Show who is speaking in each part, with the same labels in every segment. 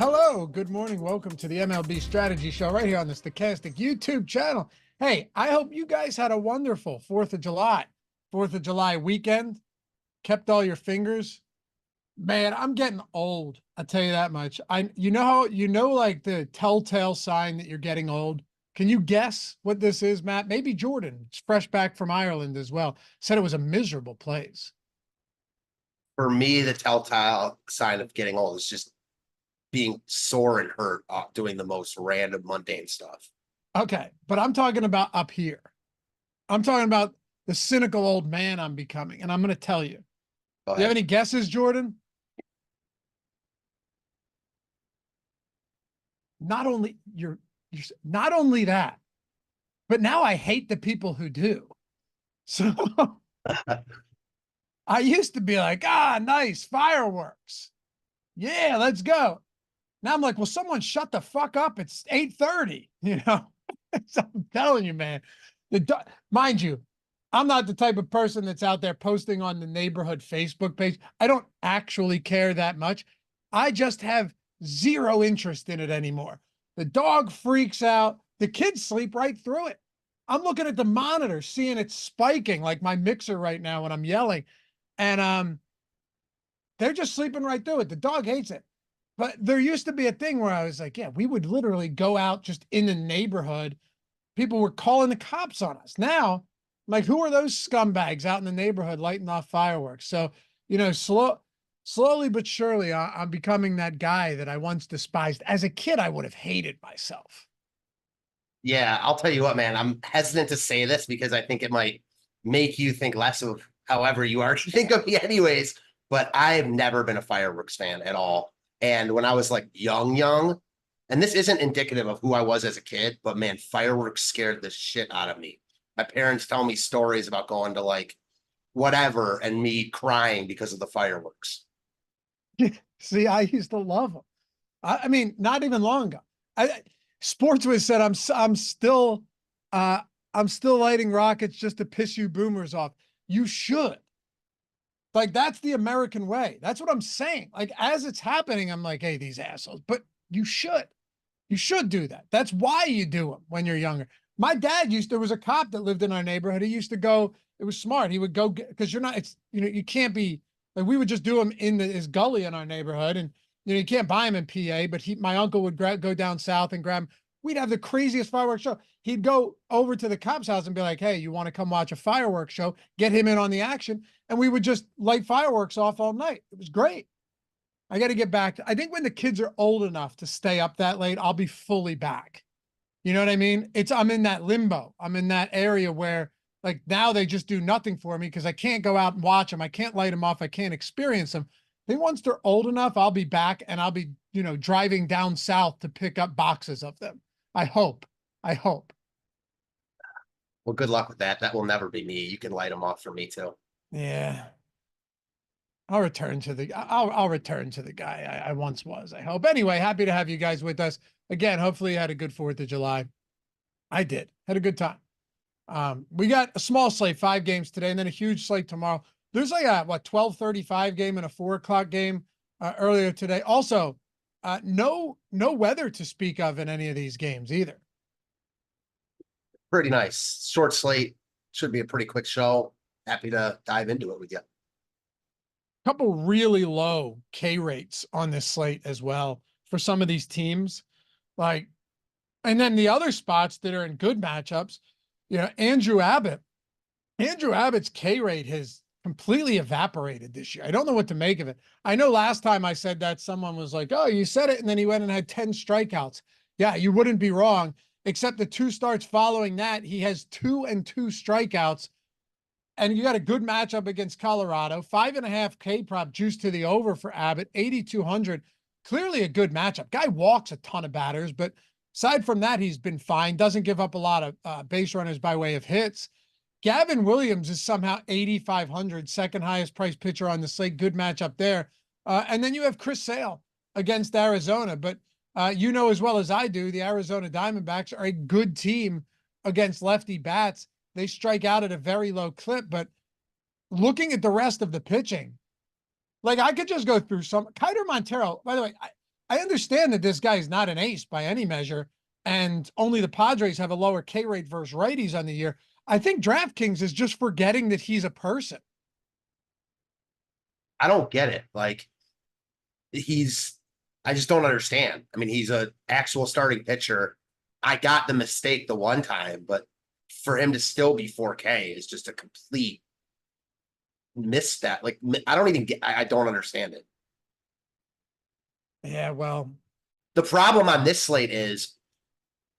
Speaker 1: Hello, good morning. Welcome to the MLB Strategy Show right here on the Stochastic YouTube channel. Hey, I hope you guys had a wonderful 4th of July. 4th of July weekend. Kept all your fingers. Man, I'm getting old. I'll tell you that much. Like the telltale sign that you're getting old. Can you guess what this is, Matt? Maybe Jordan. It's fresh back from Ireland as well. Said it was a miserable place.
Speaker 2: For me, the telltale sign of getting old is just being sore and hurt doing the most random mundane stuff.
Speaker 1: Okay, but I'm talking about up here. I'm talking about the cynical old man I'm becoming, and I'm going to tell you. Do you have any guesses, Jordan? Not only not only that, but now I hate the people who do. So I used to be like, nice fireworks. Yeah, let's go. Now I'm like, well, someone shut the fuck up. It's 8:30, So I'm telling you, man. Mind you, I'm not the type of person that's out there posting on the neighborhood Facebook page. I don't actually care that much. I just have zero interest in it anymore. The dog freaks out. The kids sleep right through it. I'm looking at the monitor, seeing it spiking like my mixer right now when I'm yelling. And they're just sleeping right through it. The dog hates it. But there used to be a thing where I was like, yeah, we would literally go out just in the neighborhood. People were calling the cops on us. Now, I'm like, who are those scumbags out in the neighborhood lighting off fireworks? So, slowly but surely, I'm becoming that guy that I once despised. As a kid, I would have hated myself.
Speaker 2: Yeah, I'll tell you what, man, I'm hesitant to say this because I think it might make you think less of however you already think of me anyways, but I've never been a fireworks fan at all. And when I was like young, and this isn't indicative of who I was as a kid, but man, fireworks scared the shit out of me. My parents tell me stories about going to like whatever and me crying because of the fireworks.
Speaker 1: See, I used to love them. I mean, not even long ago. Sportswiz said I'm still lighting rockets just to piss you boomers off. You should. Like, that's the American way. That's what I'm saying. Like, as it's happening, I'm like, hey, these assholes. But you should. You should do that. That's why you do them when you're younger. My dad there was a cop that lived in our neighborhood. He used to go, it was smart. He would go, because you can't be, like, we would just do them in his gully in our neighborhood. And, you can't buy them in PA, but my uncle would go down south and grab them. We'd have the craziest fireworks show. He'd go over to the cop's house and be like, hey, you want to come watch a fireworks show? Get him in on the action. And we would just light fireworks off all night. It was great. I got to get back. I think when the kids are old enough to stay up that late, I'll be fully back. You know what I mean? I'm in that limbo. I'm in that area where, like, now they just do nothing for me because I can't go out and watch them. I can't light them off. I can't experience them. I think once they're old enough, I'll be back and I'll be, driving down south to pick up boxes of them. I hope.
Speaker 2: Well, good luck with that. That will never be me. You can light them off for me too.
Speaker 1: Yeah. I'll return to the guy I once was, I hope. Anyway, happy to have you guys with us. Again, hopefully you had a good 4th of July. I did. Had a good time. We got a small slate, 5 games today, and then a huge slate tomorrow. There's like a 12:35 game and a 4 o'clock game earlier today. Also, no weather to speak of in any of these games either.
Speaker 2: Pretty nice. Short slate. Should be a pretty quick show. Happy to dive into it with you.
Speaker 1: Couple really low K rates on this slate as well for some of these teams. And then the other spots that are in good matchups, Andrew Abbott's K rate has completely evaporated this year. I don't know what to make of it. I know last time I said that, someone was like, oh, you said it, and then he went and had 10 strikeouts. Yeah, you wouldn't be wrong, except the 2 starts following that, he has 2 strikeouts. And you got a good matchup against Colorado. 5.5 K prop juice to the over for Abbott, 8,200. Clearly a good matchup. Guy walks a ton of batters, but aside from that, he's been fine. Doesn't give up a lot of base runners by way of hits. Gavin Williams is somehow 8,500, second highest priced pitcher on the slate. Good matchup there. And then you have Chris Sale against Arizona. But as well as I do, the Arizona Diamondbacks are a good team against lefty bats. They strike out at a very low clip, but looking at the rest of the pitching, like, I could just go through some. Kiter Montero, by the way, I understand that this guy's not an ace by any measure, and only the Padres have a lower K rate versus righties on the year. I think DraftKings is just forgetting that he's a person.
Speaker 2: I don't get it. Like I just don't understand. I mean, he's a actual starting pitcher. I got the mistake the one time, but for him to still be 4K is just a complete misstep. Like, I don't even get, I don't understand it.
Speaker 1: Yeah, well,
Speaker 2: The problem on this slate is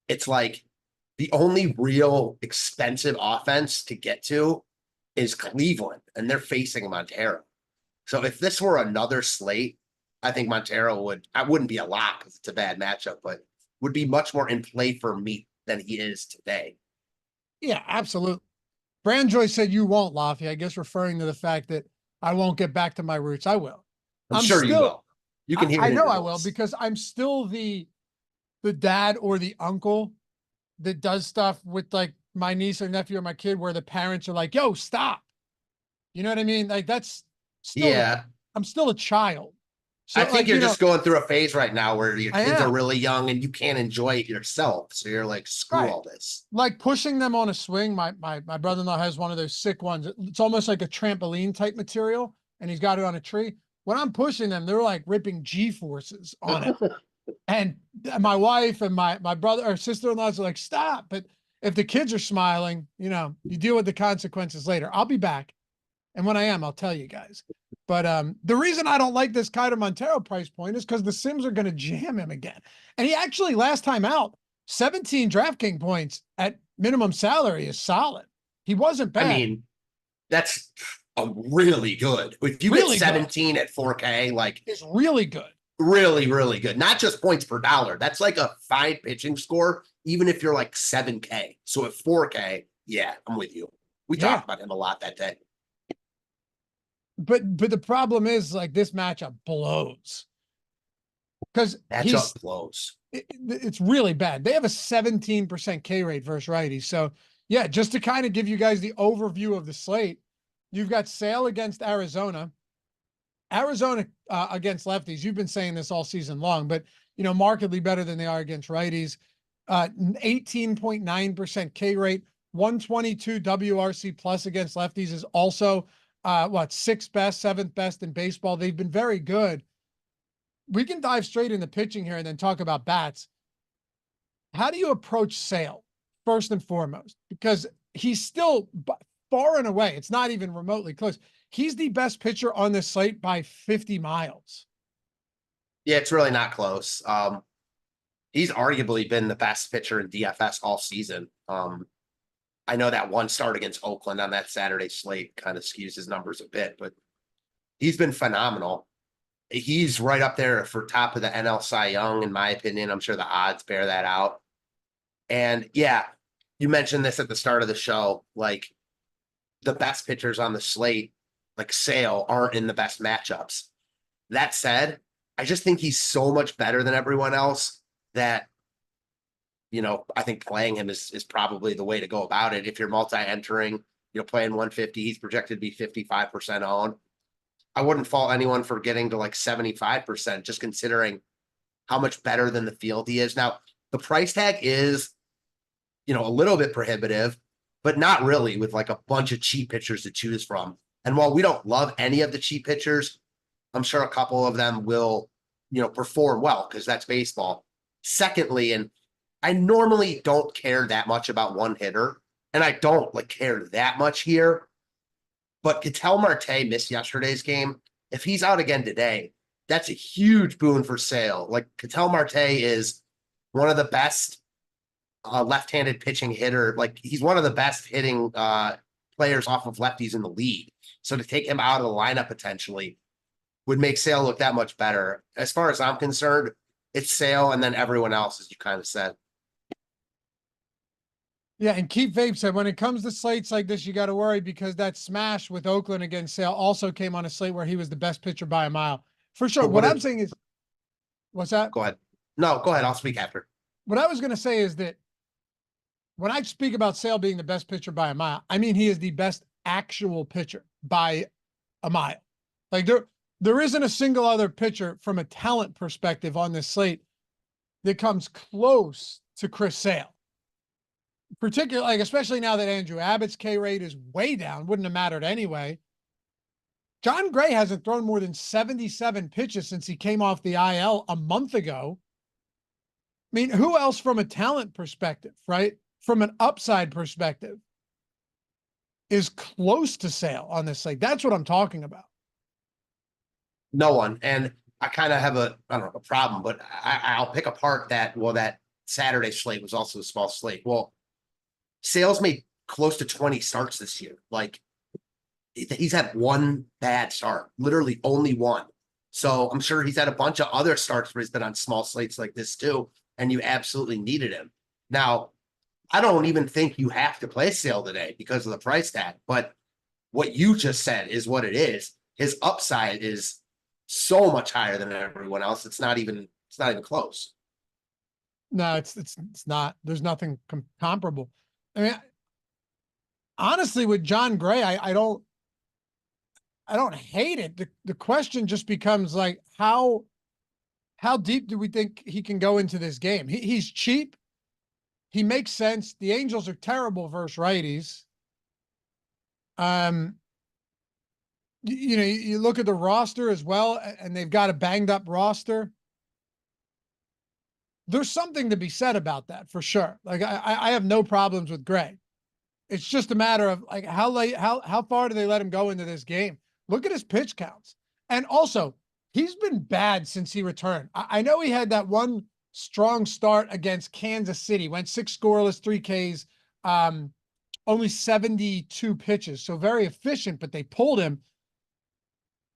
Speaker 2: it's like the only real expensive offense to get to is Cleveland, and they're facing Montero. So if this were another slate, I think Montero I wouldn't be a lock because it's a bad matchup, but would be much more in play for me than he is today.
Speaker 1: yeah, absolutely. Brandjoy said you won't, Lafayette, I guess referring to the fact that I won't get back to my roots. I will.
Speaker 2: I'm sure you will. You can hear it.
Speaker 1: I know I will, because I'm still the dad or the uncle that does stuff with like my niece or nephew or my kid where the parents are like, yo, stop. You know what I mean? Like that's still,
Speaker 2: Yeah.
Speaker 1: I'm still a child. So
Speaker 2: I think
Speaker 1: like,
Speaker 2: you're just going through a phase right now where your
Speaker 1: I
Speaker 2: kids are
Speaker 1: am.
Speaker 2: really young and you can't enjoy it yourself. So you're like, screw
Speaker 1: Right.
Speaker 2: all this.
Speaker 1: Like pushing them on a swing. My brother-in-law has one of those sick ones. It's almost like a trampoline type material, and he's got it on a tree. When I'm pushing them, they're like ripping G-forces on it. And my wife and my brother or sister-in-laws are like, stop. But if the kids are smiling, you know, you deal with the consequences later. I'll be back. And when I am, I'll tell you guys. But the reason I don't like this Kiter Montero price point is because the Sims are going to jam him again. And he actually, last time out, 17 DraftKings points at minimum salary is solid. He wasn't bad.
Speaker 2: I mean, that's a really good. If you
Speaker 1: Really
Speaker 2: get 17 at 4K, like
Speaker 1: it's really good.
Speaker 2: really, really good. Not just points per dollar. That's like a fine pitching score, even if you're like 7K. So at 4K, yeah, I'm with you. We talked about him a lot that day.
Speaker 1: But the problem is like this matchup blows. Because
Speaker 2: Matchup blows.
Speaker 1: It's really bad. They have a 17% K rate versus righties. So yeah, just to kind of give you guys the overview of the slate, you've got Sale against Arizona. Arizona against lefties. You've been saying this all season long, but you know, markedly better than they are against righties. 18.9% K rate, 122 WRC plus against lefties is also sixth best, seventh best in baseball. They've been very good. We can dive straight into pitching here and then talk about bats. How do you approach Sale first and foremost? Because he's still far and away. It's not even remotely close. He's the best pitcher on this slate by 50 miles.
Speaker 2: Yeah, it's really not close. He's arguably been the best pitcher in DFS all season. I know that one start against Oakland on that Saturday slate kind of skews his numbers a bit, but he's been phenomenal. He's right up there for top of the NL Cy Young, in my opinion. I'm sure the odds bear that out. And yeah, you mentioned this at the start of the show, like the best pitchers on the slate, like Sale, aren't in the best matchups. That said, I just think he's so much better than everyone else that, you know, I think playing him is probably the way to go about it. If you're multi-entering, playing 150, he's projected to be 55% owned. I wouldn't fault anyone for getting to like 75%, just considering how much better than the field he is. Now, the price tag is, a little bit prohibitive, but not really, with like a bunch of cheap pitchers to choose from. And while we don't love any of the cheap pitchers, I'm sure a couple of them will, perform well because that's baseball. Secondly, and I normally don't care that much about one hitter, and I don't care that much here. But Ketel Marte missed yesterday's game. If he's out again today, that's a huge boon for Sale. Ketel Marte is one of the best left-handed pitching hitter. He's one of the best hitting players off of lefties in the league. So to take him out of the lineup potentially would make Sale look that much better. As far as I'm concerned, it's Sale and then everyone else, as you kind of said.
Speaker 1: Yeah, and Keith Vape said, when it comes to slates like this, you got to worry because that smash with Oakland against Sale also came on a slate where he was the best pitcher by a mile. For sure. What I'm saying is, what's that?
Speaker 2: Go ahead. No, go ahead. I'll speak after.
Speaker 1: What I was going to say is that when I speak about Sale being the best pitcher by a mile, I mean he is the best actual pitcher by a mile. there isn't a single other pitcher from a talent perspective on this slate that comes close to Chris Sale. Particularly, like, especially now that Andrew Abbott's K rate is way down, wouldn't have mattered anyway. John Gray hasn't thrown more than 77 pitches since he came off the IL a month ago. I mean, who else from a talent perspective, right? From an upside perspective is close to Sale on this slate. That's what I'm talking about.
Speaker 2: No one. And I kind of have I don't know, a problem, but I'll pick apart that Saturday slate was also a small slate. Well, Sale's made close to 20 starts this year. Like, he's had one bad start, literally only one. So I'm sure he's had a bunch of other starts where he's been on small slates like this too, and you absolutely needed him. Now, I don't even think you have to play Sale today because of the price tag, but what you just said is what it is. His upside is so much higher than everyone else. It's not even close.
Speaker 1: No, it's not. There's nothing comparable. I mean, honestly, with John Gray, I don't hate it. The question just becomes like, how deep do we think he can go into this game? He's cheap. He makes sense. The Angels are terrible versus righties. You look at the roster as well, and they've got a banged up roster. There's something to be said about that for sure. Like, I have no problems with Gray. It's just a matter of like how far do they let him go into this game? Look at his pitch counts. And also, he's been bad since he returned. I know he had that one strong start against Kansas City, went 6 scoreless, 3 Ks, only 72 pitches. So very efficient, but they pulled him.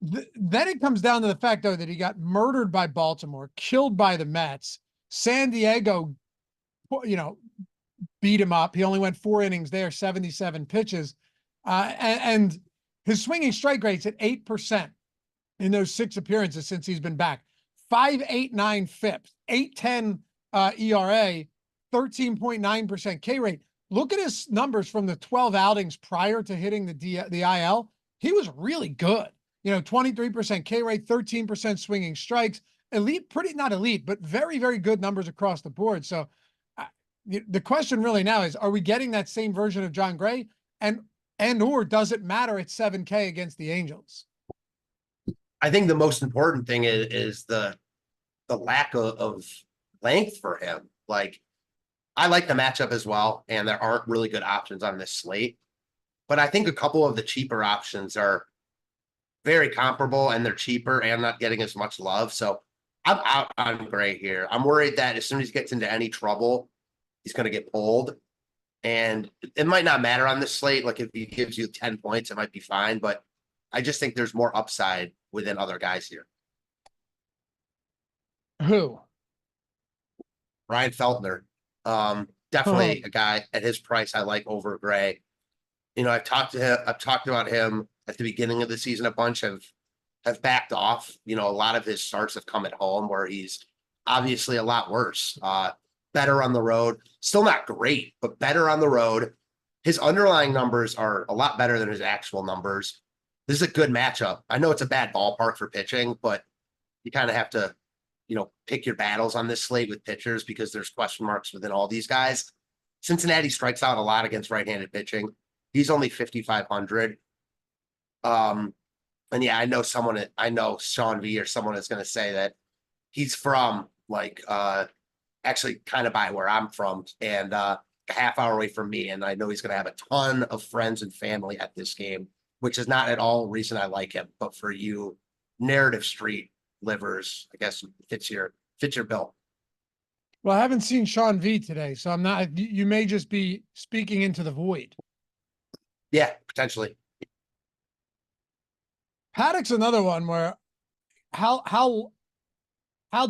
Speaker 1: Then it comes down to the fact, though, that he got murdered by Baltimore, killed by the Mets. San Diego, beat him up. He only went 4 innings there, 77 pitches. And his swinging strike rate's at 8% in those 6 appearances since he's been back. 5.89 FIPS, 8.10 ERA, 13.9% K rate. Look at his numbers from the 12 outings prior to hitting the IL. He was really good. 23% K rate, 13% swinging strikes. Elite, not elite, but very, very good numbers across the board. So the question really now is, are we getting that same version of John Gray? Or does it matter at 7K against the Angels?
Speaker 2: I think the most important thing is the lack of length for him. Like, I like the matchup as well, and there aren't really good options on this slate. But I think a couple of the cheaper options are very comparable, and they're cheaper and not getting as much love. So I'm out on Gray here. I'm worried that as soon as he gets into any trouble, he's going to get pulled. And it might not matter on this slate. Like, if he gives you 10 points, it might be fine. But I just think there's more upside within other guys here.
Speaker 1: Who?
Speaker 2: Ryan Feltner. Definitely a guy at his price I like over Gray. I've talked about him at the beginning of the season a bunch, have backed off. A lot of his starts have come at home where he's obviously a lot worse. Better on the road. Still not great, but better on the road. His underlying numbers are a lot better than his actual numbers. This is a good matchup. I know it's a bad ballpark for pitching, but you kind of have to, pick your battles on this slate with pitchers because there's question marks within all these guys. Cincinnati strikes out a lot against right-handed pitching. He's only 5,500. And yeah, I know Sean V or someone is going to say that he's from actually kind of by where I'm from and a half hour away from me. And I know he's going to have a ton of friends and family at this game, which is not at all the reason I like him. But for you narrative street livers, I guess fits your bill.
Speaker 1: Well, I haven't seen Sean V today, so I'm not, you may just be speaking into the void.
Speaker 2: Yeah, potentially.
Speaker 1: Paddock's another one where how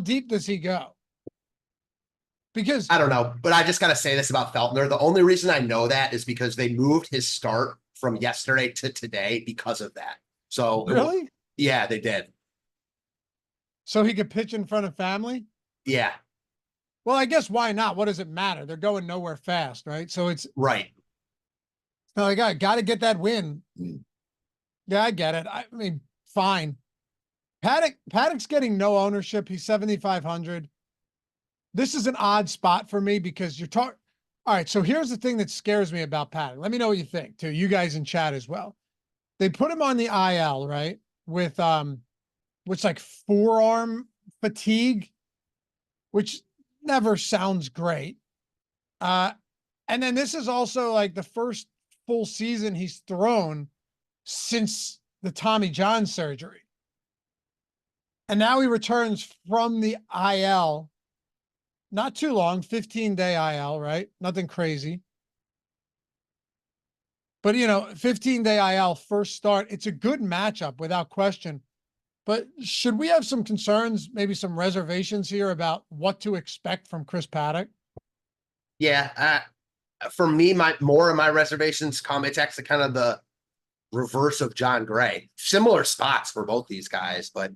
Speaker 1: deep does he go? Because
Speaker 2: I don't know, but I just got to say this about Feltner. The only reason I know that is because they moved his start from yesterday to today because of that. So
Speaker 1: really?
Speaker 2: Yeah, they did.
Speaker 1: So he could pitch in front of family?
Speaker 2: Yeah.
Speaker 1: Well, I guess why not? What does it matter? They're going nowhere fast, right? So it's
Speaker 2: right.
Speaker 1: So I got to get that win. Yeah, I get it. I mean, fine. Paddock's getting no ownership. He's 7,500. This is an odd spot for me because you're talking. All right, so here's the thing that scares me about Paddock. Let me know what you think too. You guys in chat as well. They put him on the IL, right? With which like forearm fatigue, which never sounds great. And then this is also like the first full season he's thrown since the Tommy John surgery. And now he returns from the IL. Not too long, 15-day IL, right? Nothing crazy. But, 15-day IL first start. It's a good matchup without question. But should we have some concerns, maybe some reservations here about what to expect from Chris Paddock?
Speaker 2: Yeah. For me, more of my reservations come, it's actually kind of the reverse of John Gray. Similar spots for both these guys, but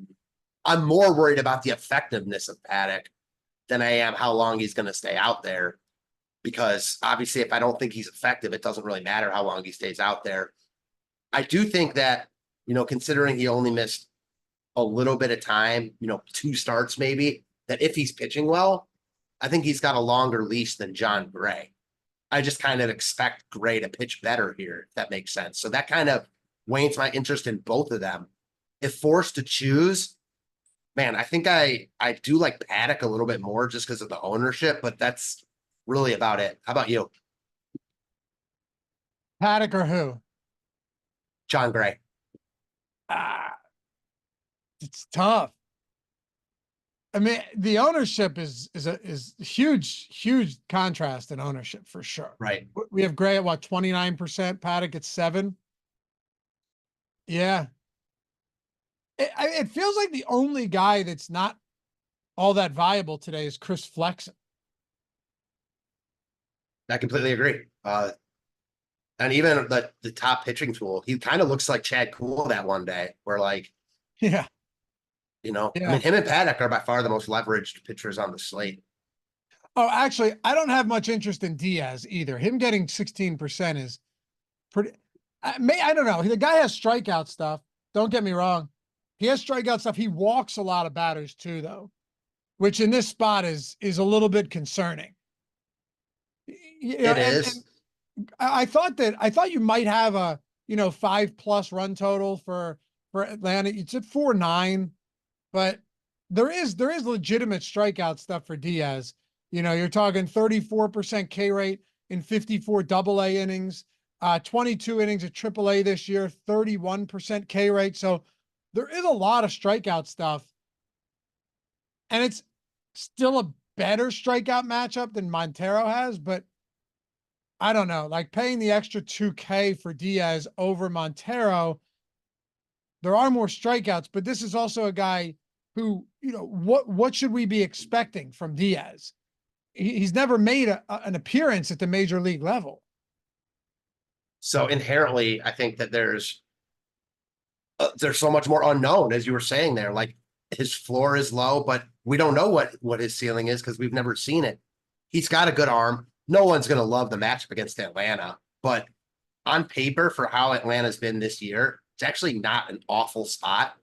Speaker 2: I'm more worried about the effectiveness of Paddock than I am how long he's going to stay out there. Because obviously, if I don't think he's effective, it doesn't really matter how long he stays out there. I do think that, considering he only missed a little bit of time, 2 starts maybe, that if he's pitching well, I think he's got a longer leash than John Gray. I just kind of expect Gray to pitch better here, if that makes sense. So that kind of wanes my interest in both of them. If forced to choose, man, I think I do like Paddock a little bit more just because of the ownership, but that's really about it. How about you?
Speaker 1: Paddock or who?
Speaker 2: John Gray.
Speaker 1: It's tough. I mean, the ownership is huge contrast in ownership for sure.
Speaker 2: Right.
Speaker 1: We have Gray at what, 29%, Paddock at 7. Yeah. It feels like the only guy that's not all that viable today is Chris Flexen.
Speaker 2: I completely agree. And even the top pitching tool, he kind of looks like Chad Kuhl that one day where
Speaker 1: yeah.
Speaker 2: I mean, him and Paddock are by far the most leveraged pitchers on the slate.
Speaker 1: Oh, actually, I don't have much interest in Diaz either. Him getting 16% is pretty. I don't know. The guy has strikeout stuff. Don't get me wrong. He has strikeout stuff. He walks a lot of batters too, though, which in this spot is a little bit concerning.
Speaker 2: It is.
Speaker 1: And I thought you might have a 5+ run total for Atlanta. It's at 4.9. But there is legitimate strikeout stuff for Diaz. You're talking 34% K rate in 54 AA innings, 22 innings at AAA this year, 31% K rate. So there is a lot of strikeout stuff. And it's still a better strikeout matchup than Montero has, but I don't know, like paying the extra 2K for Diaz over Montero, there are more strikeouts, but this is also a guy who, what should we be expecting from Diaz? He's never made an appearance at the major league level.
Speaker 2: So inherently, I think that there's so much more unknown, as you were saying there. Like his floor is low, but we don't know what his ceiling is because we've never seen it. He's got a good arm. No one's going to love the matchup against Atlanta, but on paper for how Atlanta's been this year, it's actually not an awful spot.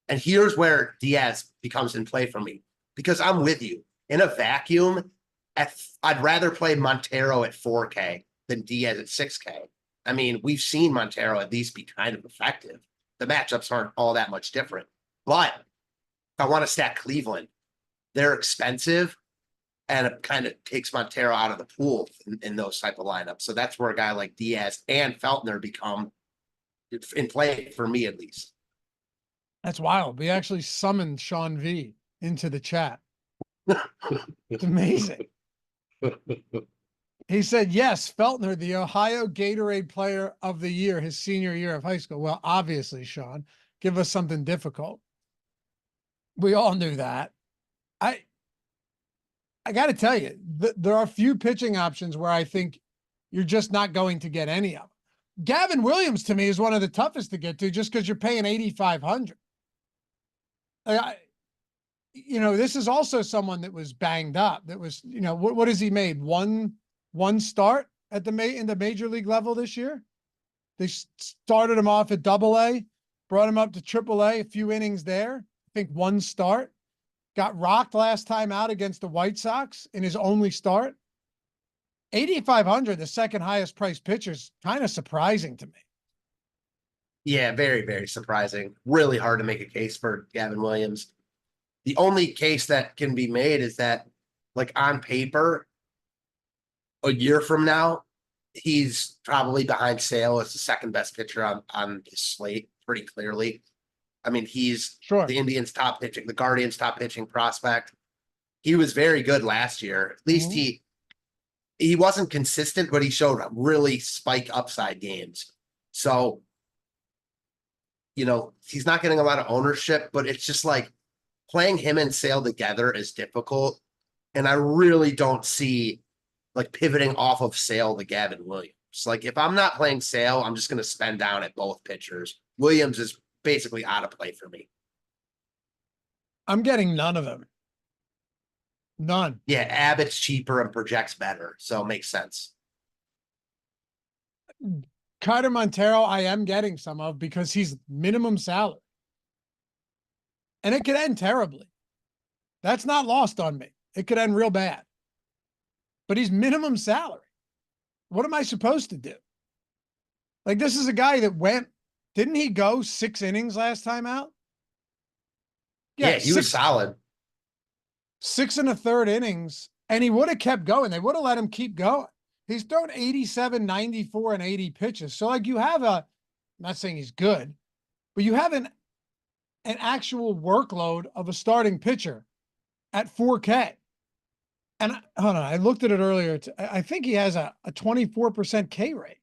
Speaker 2: And here's where Diaz becomes in play for me, because I'm with you. In a vacuum, I'd rather play Montero at 4K than Diaz at 6K. I mean, we've seen Montero at least be kind of effective. The matchups aren't all that much different. But if I want to stack Cleveland, they're expensive, and it kind of takes Montero out of the pool in those type of lineups. So that's where a guy like Diaz and Feltner become in play for me, at least.
Speaker 1: That's wild. We actually summoned Sean V into the chat. It's amazing. He said, yes, Feltner, the Ohio Gatorade Player of the Year, his senior year of high school. Well, obviously, Sean, give us something difficult. We all knew that. I got to tell you, there are few pitching options where I think you're just not going to get any of them. Gavin Williams, to me, is one of the toughest to get to just because you're paying $8,500. This is also someone that was banged up. That was, what has he made? One start at in the major league level this year. They started him off at AA, brought him up to AAA, a few innings there. think one start, got rocked last time out against the White Sox in his only start. 8,500, the second highest priced pitcher, is kind of surprising to me.
Speaker 2: Yeah, very, very surprising. Really hard to make a case for Gavin Williams. The only case that can be made is that, like, on paper, a year from now, he's probably behind Sale as the second best pitcher on his slate, pretty clearly. I mean, he's
Speaker 1: Sure.
Speaker 2: the Indians' top pitching, the Guardians' top pitching prospect. He was very good last year. At least he wasn't consistent, but he showed really spike upside games. So, you know, he's not getting a lot of ownership, but it's just like playing him and Sale together is difficult. And I really don't see like pivoting off of Sale to Gavin Williams. Like, if I'm not playing Sale, I'm just going to spend down at both pitchers. Williams is basically out of play for me.
Speaker 1: I'm getting none of them. None.
Speaker 2: Yeah, Abbott's cheaper and projects better, so it makes sense.
Speaker 1: Carter Montero, I am getting some of because he's minimum salary. And it could end terribly. That's not lost on me. It could end real bad. But he's minimum salary. What am I supposed to do? Like, this is a guy that didn't he go 6 innings last time out?
Speaker 2: Yeah, he was solid.
Speaker 1: 6 1/3 innings, and he would have kept going. They would have let him keep going. He's thrown 87, 94, and 80 pitches. So, like, you have I'm not saying he's good, but you have an actual workload of a starting pitcher at 4K. And hold on, I looked at it earlier. I think he has a 24% K rate.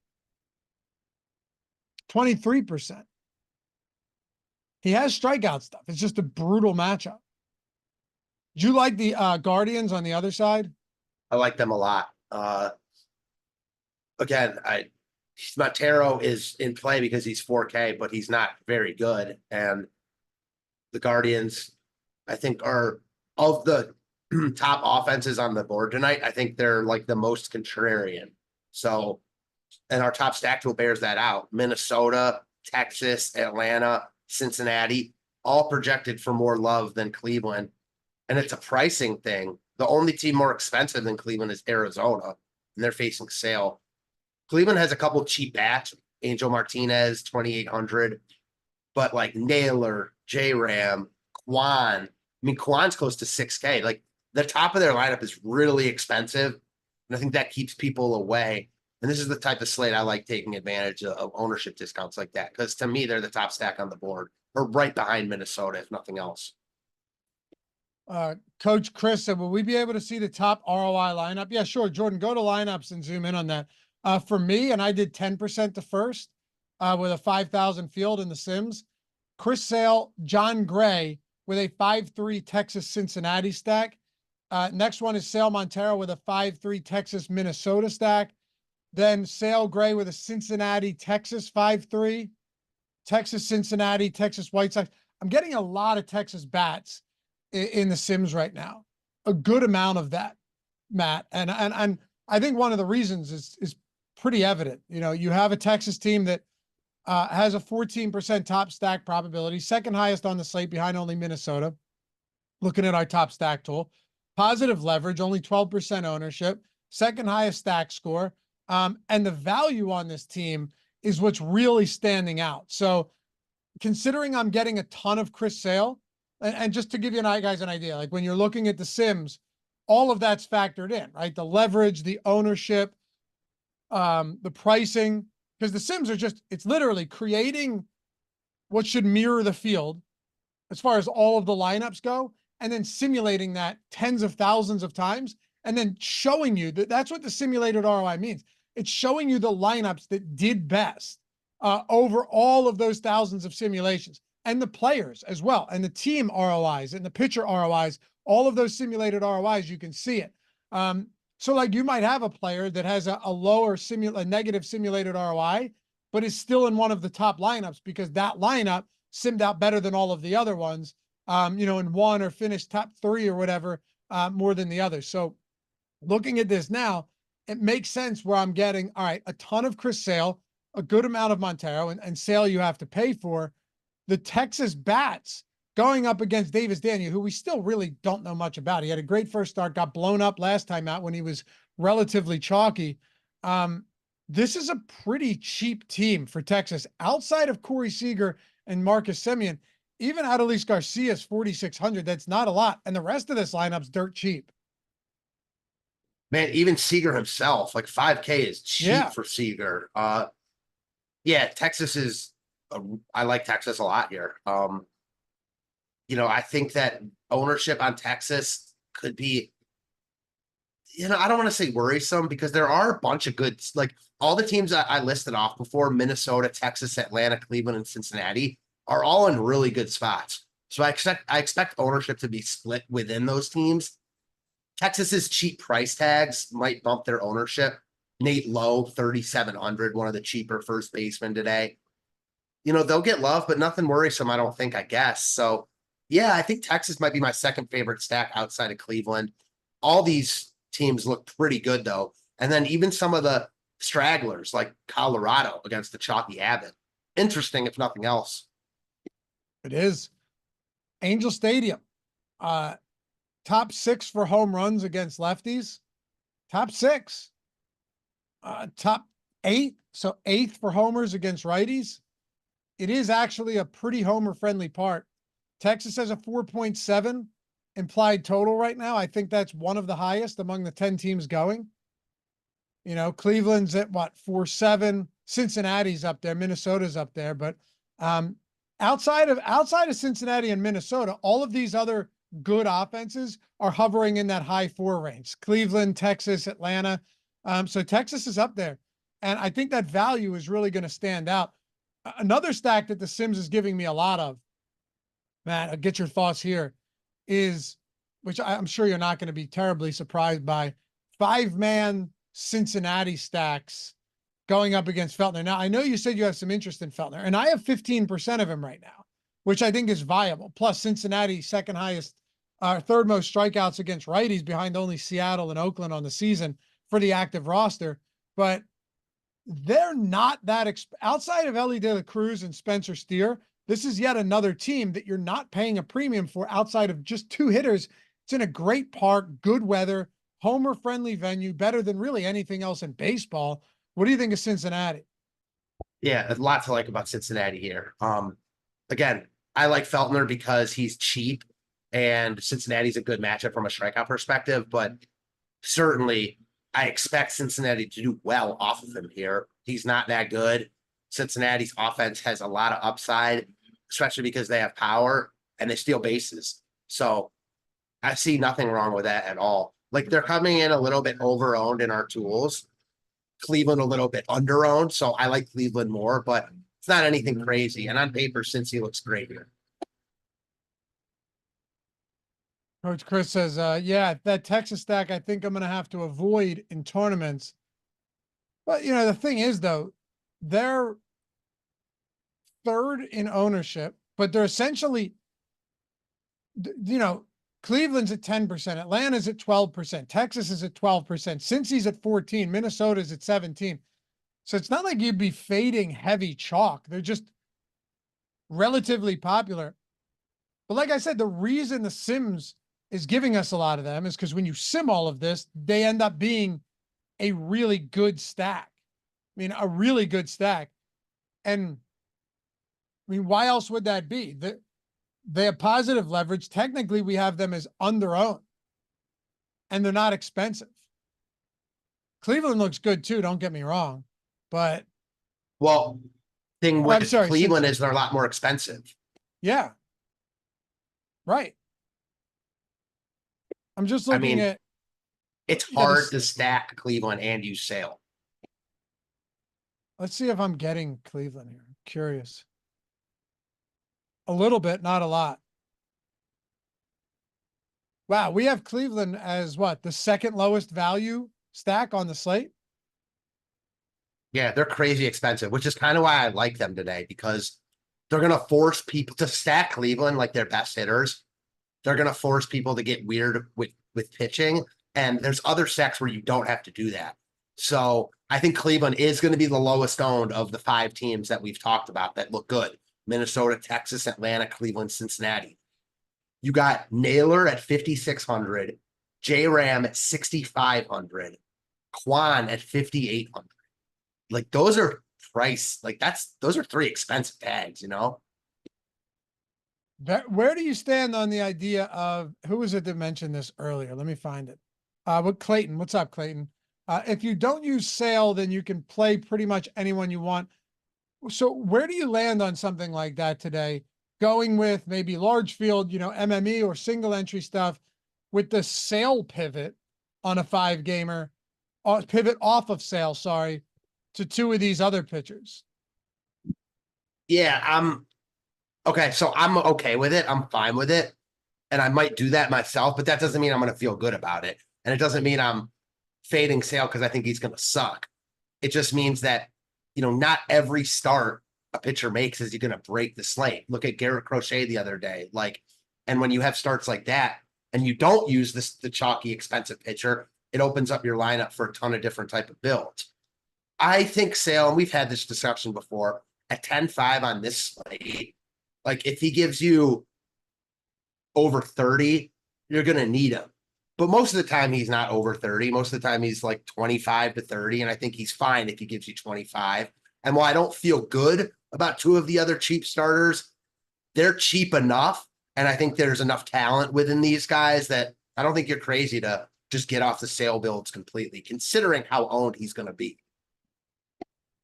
Speaker 1: 23%. He has strikeout stuff. It's just a brutal matchup. Do you like the Guardians on the other side?
Speaker 2: I like them a lot. Again, Montero is in play because he's 4K, but he's not very good. And the Guardians, I think, are of the top offenses on the board tonight. I think they're like the most contrarian. So, and our top stack tool bears that out. Minnesota, Texas, Atlanta, Cincinnati, all projected for more love than Cleveland. And it's a pricing thing. The only team more expensive than Cleveland is Arizona, and they're facing Sale. Cleveland has a couple cheap bats, Angel Martinez, 2,800, but like Naylor, J-Ram, Kwan. I mean, Kwan's close to 6K. Like, the top of their lineup is really expensive, and I think that keeps people away. And this is the type of slate I like taking advantage of ownership discounts like that, because to me, they're the top stack on the board, or right behind Minnesota, if nothing else.
Speaker 1: Coach Chris said, will we be able to see the top ROI lineup? Yeah, sure. Jordan, go to lineups and zoom in on that. For me, and I did 10% to first with a 5,000 field in the Sims. Chris Sale, John Gray with a 5-3 Texas Cincinnati stack. Next one is Sale Montero with a 5-3 Texas Minnesota stack. Then Sale Gray with a Cincinnati Texas 5-3. Texas Cincinnati, Texas White Sox. I'm getting a lot of Texas bats in the Sims right now, a good amount of that, Matt. And I think one of the reasons is pretty evident. You know, you have a Texas team that has a 14% top stack probability, second highest on the slate behind only Minnesota. Looking at our top stack tool, positive leverage, only 12% ownership, second highest stack score. And the value on this team is what's really standing out. So considering I'm getting a ton of Chris Sale, and just to give you guys an idea, like when you're looking at the Sims, all of that's factored in, right? The leverage, the ownership, the pricing, because the Sims are just, it's literally creating what should mirror the field as far as all of the lineups go, and then simulating that tens of thousands of times, and then showing you that that's what the simulated ROI means. It's showing you the lineups that did best over all of those thousands of simulations, and the players as well, and the team ROIs and the pitcher ROIs, all of those simulated ROIs, you can see it. So like you might have a player that has a lower negative simulated ROI, but is still in one of the top lineups because that lineup simmed out better than all of the other ones, you know, and won or finished top 3 or whatever, more than the others. So looking at this now, it makes sense where I'm getting, all right, a ton of Chris Sale, a good amount of Montero, and Sale you have to pay for. The Texas bats going up against Davis Daniel, who we still really don't know much about. He had a great first start, got blown up last time out when he was relatively chalky. This is a pretty cheap team for Texas outside of Corey Seager and Marcus Semien. Even Adolis Garcia's 4,600. That's not a lot. And the rest of this lineup's dirt cheap.
Speaker 2: Man, even Seager himself, like 5K is cheap for Seager. Yeah, Texas is, I like Texas a lot here. I think that ownership on Texas could be, I don't want to say worrisome because there are a bunch of good, like all the teams I listed off before, Minnesota, Texas, Atlanta, Cleveland, and Cincinnati are all in really good spots. So I expect ownership to be split within those teams. Texas's cheap price tags might bump their ownership. Nate Lowe, 3,700, one of the cheaper first basemen today. They'll get love, but nothing worrisome, I don't think, I guess. So, yeah, I think Texas might be my second favorite stack outside of Cleveland. All these teams look pretty good, though. And then even some of the stragglers, like Colorado against the chalky Abbott. Interesting, if nothing else.
Speaker 1: It is. Angel Stadium. Top 6 for home runs against lefties. Top 6. Top 8. So 8th for homers against righties. It is actually a pretty homer-friendly park. Texas has a 4.7 implied total right now. I think that's one of the highest among the 10 teams going. Cleveland's at 4.7. Cincinnati's up there. Minnesota's up there. But outside of Cincinnati and Minnesota, all of these other good offenses are hovering in that high 4 range. Cleveland, Texas, Atlanta. So Texas is up there. And I think that value is really going to stand out. Another stack that the Sims is giving me a lot of, Matt, I'll get your thoughts here, is, which I'm sure you're not going to be terribly surprised by, 5-man Cincinnati stacks going up against Feltner. Now, I know you said you have some interest in Feltner, and I have 15% of him right now, which I think is viable. Plus, Cincinnati, second highest, third most strikeouts against righties behind only Seattle and Oakland on the season for the active roster. But they're not that outside of Ellie De La Cruz and Spencer Steer. This is yet another team that you're not paying a premium for outside of just 2 hitters. It's in a great park, good weather, homer-friendly venue, better than really anything else in baseball. What do you think of Cincinnati?
Speaker 2: Yeah, a lot to like about Cincinnati here. Again, I like Feltner because he's cheap, and Cincinnati's a good matchup from a strikeout perspective, but certainly I expect Cincinnati to do well off of him here. He's not that good. Cincinnati's offense has a lot of upside, especially because they have power and they steal bases. So I see nothing wrong with that at all. Like, they're coming in a little bit over-owned in our tools. Cleveland a little bit under-owned, so I like Cleveland more, but it's not anything crazy. And on paper, Cincy looks great here.
Speaker 1: Coach Chris says, yeah, that Texas stack, I think I'm going to have to avoid in tournaments. But, the thing is, though, they're third in ownership, but they're essentially, Cleveland's at 10%, Atlanta's at 12%, Texas is at 12%, Cincy's at 14%, Minnesota's at 17%. So it's not like you'd be fading heavy chalk. They're just relatively popular. But like I said, the reason the Sims is giving us a lot of them is because when you sim all of this, they end up being a really good stack. I mean, a really good stack. And I mean, why else would that be? They have positive leverage. Technically, we have them as under-owned, and they're not expensive. Cleveland looks good too, don't get me wrong, but
Speaker 2: thing with Cleveland is they're a lot more expensive.
Speaker 1: Yeah. Right. I'm just looking at.
Speaker 2: It's hard to stack Cleveland and use Sale.
Speaker 1: Let's see if I'm getting Cleveland here. I'm curious. A little bit, not a lot. Wow, we have Cleveland as what? The second lowest value stack on the slate?
Speaker 2: Yeah, they're crazy expensive, which is kind of why I like them today, because they're going to force people to stack Cleveland like their best hitters. They're going to force people to get weird with pitching. And there's other stacks where you don't have to do that. So I think Cleveland is going to be the lowest owned of the 5 teams that we've talked about that look good. Minnesota, Texas, Atlanta, Cleveland, Cincinnati. You got Naylor at 5,600, J-Ram at 6,500, Quan at 5,800. Like those are price, like those are three expensive tags, you know?
Speaker 1: Where do you stand on the idea of, who was it that mentioned this earlier? Let me find it. With Clayton. What's up, Clayton? If you don't use Sale, then you can play pretty much anyone you want. So where do you land on something like that today? Going with maybe large field, MME or single entry stuff with the Sale pivot on a 5-gamer, pivot off of Sale, sorry, to two of these other pitchers.
Speaker 2: Yeah, okay. So I'm okay with it. I'm fine with it. And I might do that myself, but that doesn't mean I'm going to feel good about it. And it doesn't mean I'm fading Sale because I think he's going to suck. It just means that, not every start a pitcher makes is he going to break the slate. Look at Garrett Crochet the other day. And when you have starts like that and you don't use the chalky expensive pitcher, it opens up your lineup for a ton of different type of builds. I think Sale, and we've had this discussion before, at 10-5 on this slate, like if he gives you over 30, you're going to need him. But most of the time he's not over 30. Most of the time he's like 25 to 30. And I think he's fine if he gives you 25. And while I don't feel good about two of the other cheap starters, they're cheap enough. And I think there's enough talent within these guys that I don't think you're crazy to just get off the Sale builds completely, considering how owned he's going to be.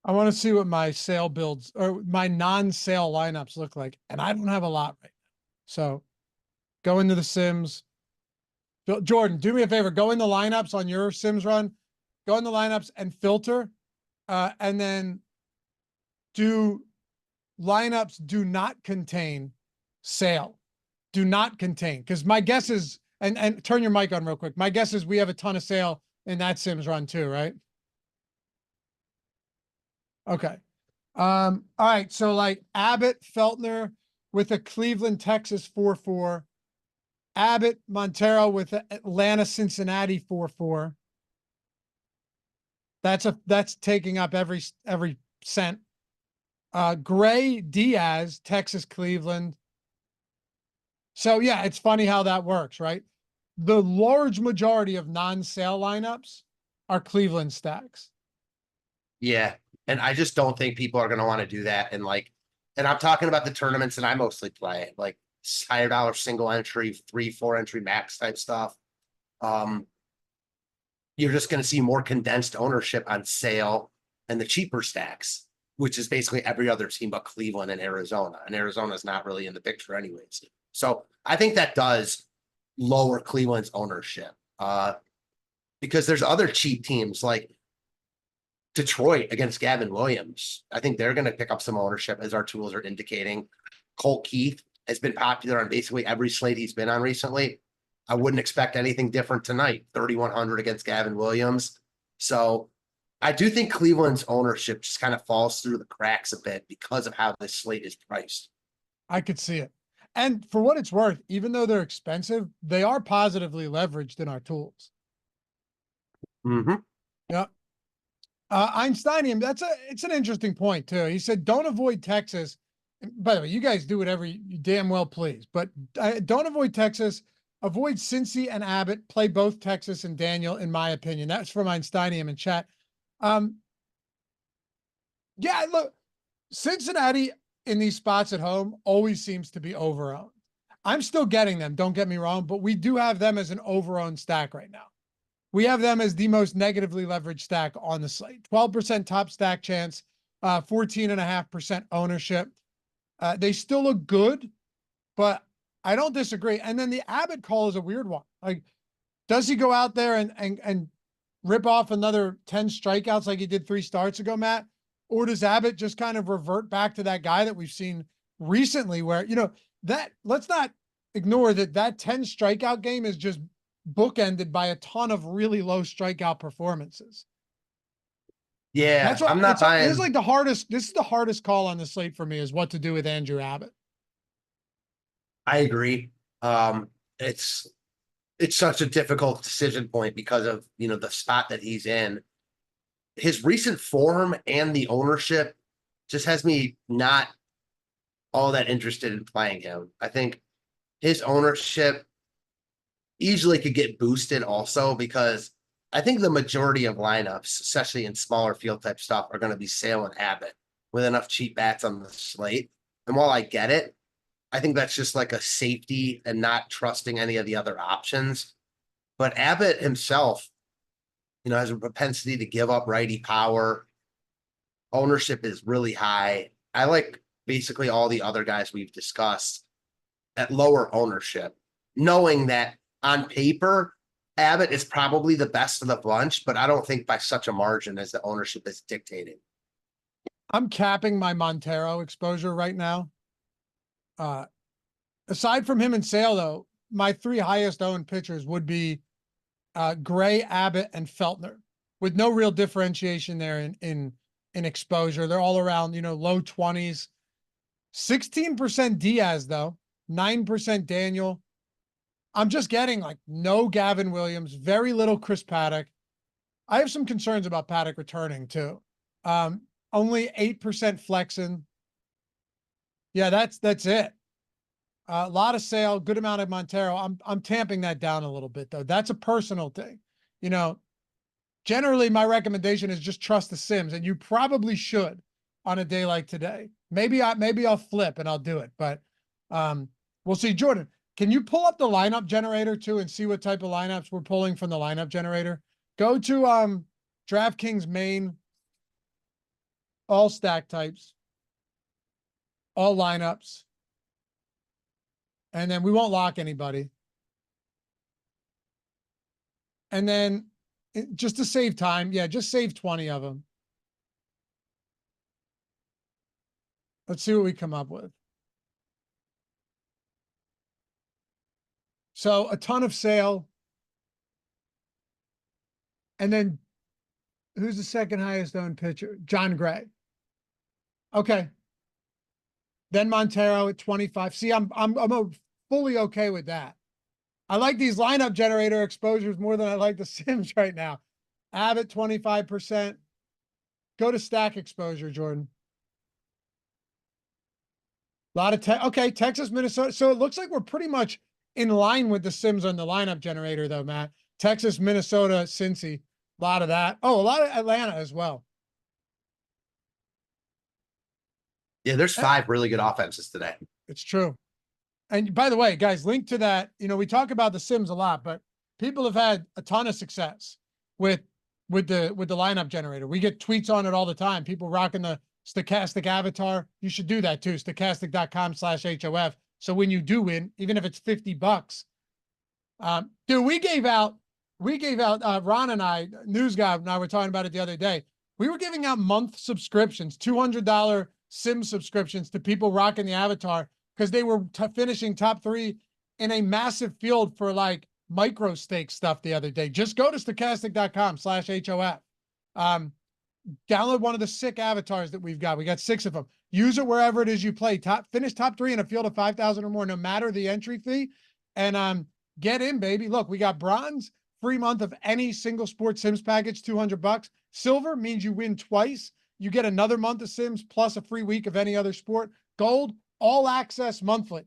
Speaker 1: I want to see what my Sale builds or my non-Sale lineups look like. And I don't have a lot right now. So go into the Sims. Jordan, do me a favor. Go in the lineups on your Sims run. Go in the lineups and filter. And then do lineups do not contain Sale. Do not contain. Because my guess is, and turn your mic on real quick. My guess is we have a ton of Sale in that Sims run too, right? Okay. All right. So like Abbott, Feltner with a Cleveland, Texas 4-4. Abbott, Montero with the Atlanta, Cincinnati 4-4. That's taking up every cent. Gray, Diaz, Texas, Cleveland. So yeah, it's funny how that works, right? The large majority of non-Sale lineups are Cleveland stacks.
Speaker 2: Yeah. And I just don't think people are going to want to do that. And I'm talking about the tournaments that I mostly play, like higher dollar single entry, 3-4 entry max type stuff. You're just going to see more condensed ownership on Sale and the cheaper stacks, which is basically every other team but Cleveland and Arizona. And Arizona is not really in the picture anyways. So I think that does lower Cleveland's ownership because there's other cheap teams like Detroit against Gavin Williams. I think they're going to pick up some ownership as our tools are indicating. Colt Keith has been popular on basically every slate he's been on recently. I wouldn't expect anything different tonight. 3,100 against Gavin Williams. So I do think Cleveland's ownership just kind of falls through the cracks a bit because of how this slate is priced.
Speaker 1: I could see it. And for what it's worth, even though they're expensive, they are positively leveraged in our tools.
Speaker 2: Mm-hmm.
Speaker 1: Yeah. Einsteinium, it's an interesting point too. He said, don't avoid Texas. By the way, you guys do whatever you damn well please, but don't avoid Texas. Avoid Cincy and Abbott. Play both Texas and Daniel, in my opinion. That's from Einsteinium in chat. Yeah, look, Cincinnati in these spots at home always seems to be overowned. I'm still getting them, don't get me wrong, but we do have them as an overowned stack right now. We have them as the most negatively leveraged stack on the slate. 12% top stack chance, 14.5% ownership. They still look good, but I don't disagree. And then the Abbott call is a weird one. Like, does he go out there and rip off another 10 strikeouts like he did 3 starts ago, Matt? Or does Abbott just kind of revert back to that guy that we've seen recently where, that let's not ignore that 10 strikeout game is just bookended by a ton of really low strikeout performances.
Speaker 2: Yeah,
Speaker 1: That's what
Speaker 2: I'm not buying.
Speaker 1: This is the hardest call on the slate for me is what to do with Andrew Abbott.
Speaker 2: I agree. It's such a difficult decision point because of, the spot that he's in. His recent form and the ownership just has me not all that interested in playing him. I think his ownership easily could get boosted also because I think the majority of lineups, especially in smaller field type stuff, are going to be Sale and Abbott with enough cheap bats on the slate. And while I get it, I think that's just like a safety and not trusting any of the other options. But Abbott himself, has a propensity to give up righty power. Ownership is really high. I like basically all the other guys we've discussed at lower ownership, knowing that on paper, Abbott is probably the best of the bunch, but I don't think by such a margin as the ownership is dictating.
Speaker 1: I'm capping my Montero exposure right now. Aside from him and Sale, though, my 3 highest owned pitchers would be Gray, Abbott, and Feltner, with no real differentiation there in exposure. They're all around, low 20s. 16% Diaz, though, 9% Daniel. I'm just getting like no Gavin Williams, very little Chris Paddock. I have some concerns about Paddock returning too. Only 8% Flexen. Yeah, that's it. A lot of Sale, good amount of Montero. I'm tamping that down a little bit though. That's a personal thing. Generally my recommendation is just trust the Sims, and you probably should on a day like today. Maybe I'll flip and I'll do it, but we'll see. Jordan, can you pull up the lineup generator too and see what type of lineups we're pulling from the lineup generator? Go to DraftKings main, all stack types, all lineups. And then we won't lock anybody. And then just to save time, just save 20 of them. Let's see what we come up with. So a ton of Sale. And then who's the second highest owned pitcher? John Gray. Okay. Then Montero at 25. See, I'm fully okay with that. I like these lineup generator exposures more than I like the Sims right now. Abbott 25%. Go to stack exposure, Jordan. A lot of okay, Texas, Minnesota. So it looks like we're pretty much in line with the Sims on the lineup generator, though, Matt. Texas, Minnesota, Cincy. A lot of that. Oh, a lot of Atlanta as well.
Speaker 2: Yeah, there's 5 really good offenses today.
Speaker 1: It's true. And by the way, guys, link to that. We talk about the Sims a lot, but people have had a ton of success with the lineup generator. We get tweets on it all the time. People rocking the stochastic avatar. You should do that too. Stochastic.com/HOF. So when you do win, even if it's $50, dude, we gave out Ron and I, news guy and I were talking about it the other day. We were giving out month subscriptions, $200 Sim subscriptions to people rocking the avatar because they were finishing top 3 in a massive field for like micro stake stuff the other day. Just go to stochastic.com/HOF. Download one of the sick avatars that we've got. We got 6 of them. Use it wherever it is you play. Finish top 3 in a field of 5,000 or more, no matter the entry fee. And get in, baby. Look, we got bronze, free month of any single sport Sims package, $200. Silver means you win twice. You get another month of Sims plus a free week of any other sport. Gold, all access monthly,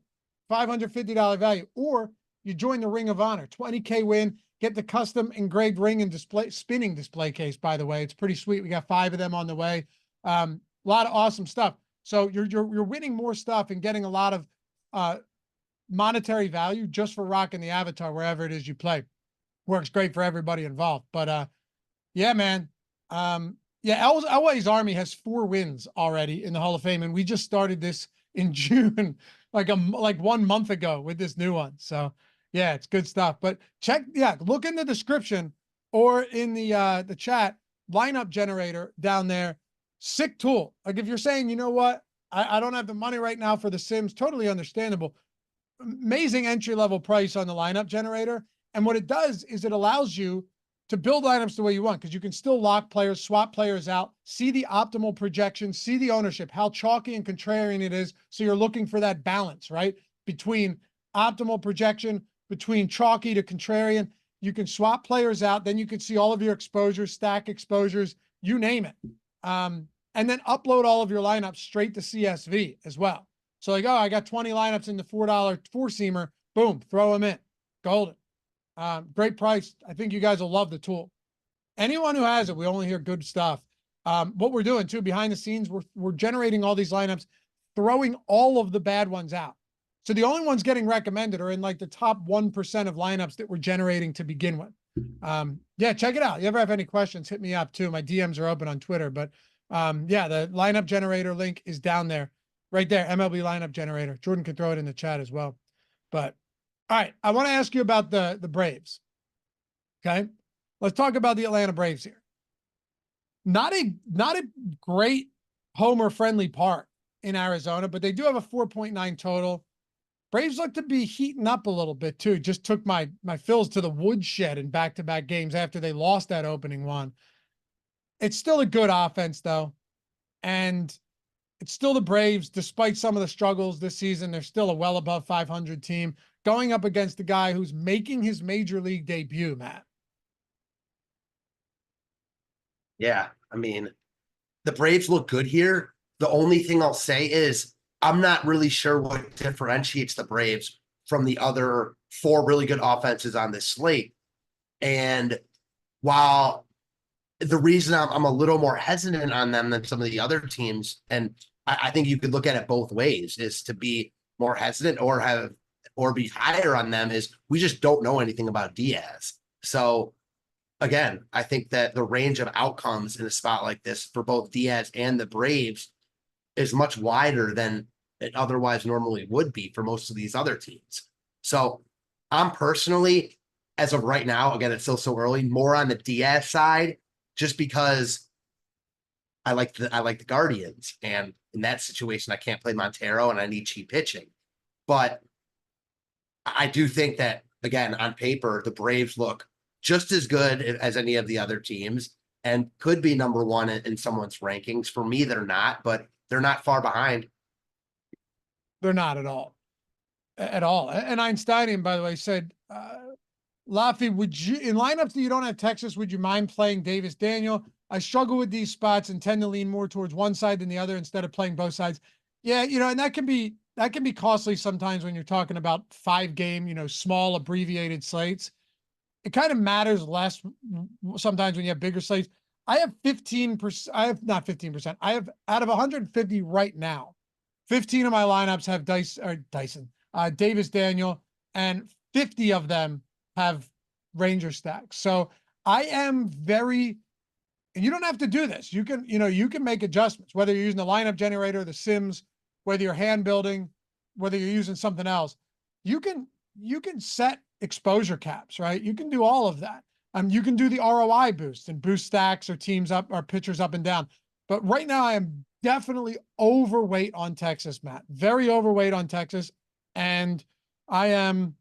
Speaker 1: $550 value. Or you join the Ring of Honor, 20K win, get the custom engraved ring and spinning display case, by the way. It's pretty sweet. We got 5 of them on the way. A lot of awesome stuff. So you're winning more stuff and getting a lot of monetary value just for rocking the avatar wherever it is you play. Works great for everybody involved. But yeah, man. Elway's Army has 4 wins already in the Hall of Fame, and we just started this in June, like 1 month ago with this new one. So yeah, it's good stuff. But look in the description or in the chat, lineup generator down there. Sick tool. Like if you're saying, you know what, I don't have the money right now for the Sims, totally understandable. Amazing entry-level price on the lineup generator. And what it does is it allows you to build lineups the way you want, because you can still lock players, swap players out, see the optimal projection, see the ownership, how chalky and contrarian it is. So you're looking for that balance, right? Between optimal projection, between chalky to contrarian. You can swap players out. Then you can see all of your exposures, stack exposures, you name it. And then upload all of your lineups straight to CSV as well. So like, oh, I got 20 lineups in the $4 4-seamer. Boom, throw them in. Golden. Great price. I think you guys will love the tool. Anyone who has it, we only hear good stuff. What we're doing too behind the scenes, we're generating all these lineups, throwing all of the bad ones out. So the only ones getting recommended are in like the top 1% of lineups that we're generating to begin with. Yeah, check it out. You ever have any questions, hit me up too. My DMs are open on Twitter, but yeah, the lineup generator link is down there, right there. MLB lineup generator. Jordan can throw it in the chat as well. But all right, I want to ask you about the Braves. Okay, let's talk about the Atlanta Braves here. Not a great homer friendly park in Arizona, but they do have a 4.9 total. Braves look to be heating up a little bit too. Just took my Phils to the woodshed in back-to-back games after they lost that opening one. It's still a good offense though. And it's still the Braves, despite some of the struggles this season. They're still a well above 500 team going up against the guy who's making his major league debut, Matt.
Speaker 2: Yeah, I mean, the Braves look good here. The only thing I'll say is I'm not really sure what differentiates the Braves from the other 4 really good offenses on this slate. And while the reason I'm a little more hesitant on them than some of the other teams, and I think you could look at it both ways, is to be more hesitant or be higher on them, is we just don't know anything about Diaz. So again, I think that the range of outcomes in a spot like this for both Diaz and the Braves is much wider than it otherwise normally would be for most of these other teams. So I'm personally, as of right now, again, it's still so early, more on the Diaz side, just because I like the Guardians. And in that situation, I can't play Montero and I need cheap pitching. But I do think that, again, on paper, the Braves look just as good as any of the other teams and could be number one in someone's rankings. For me, they're not, but they're not far behind.
Speaker 1: They're not at all. At all. And Einsteinian, by the way, said, Laffy, would you, in lineups that you don't have Texas, would you mind playing Davis Daniel? I struggle with these spots and tend to lean more towards one side than the other instead of playing both sides. Yeah, and that can be costly sometimes when you're talking about 5-game, small abbreviated slates. It kind of matters less sometimes when you have bigger slates. I have 15%. I have not 15%. I have out of 150 right now, 15 of my lineups have Davis Daniel, and 50 of them have Ranger stacks. So I am and you don't have to do this. You can make adjustments, whether you're using the lineup generator, the Sims, whether you're hand building, whether you're using something else. You can set exposure caps, right? You can do all of that. You can do the ROI boost and boost stacks or teams up or pitchers up and down. But right now I am definitely overweight on Texas, Matt. Very overweight on Texas. And I am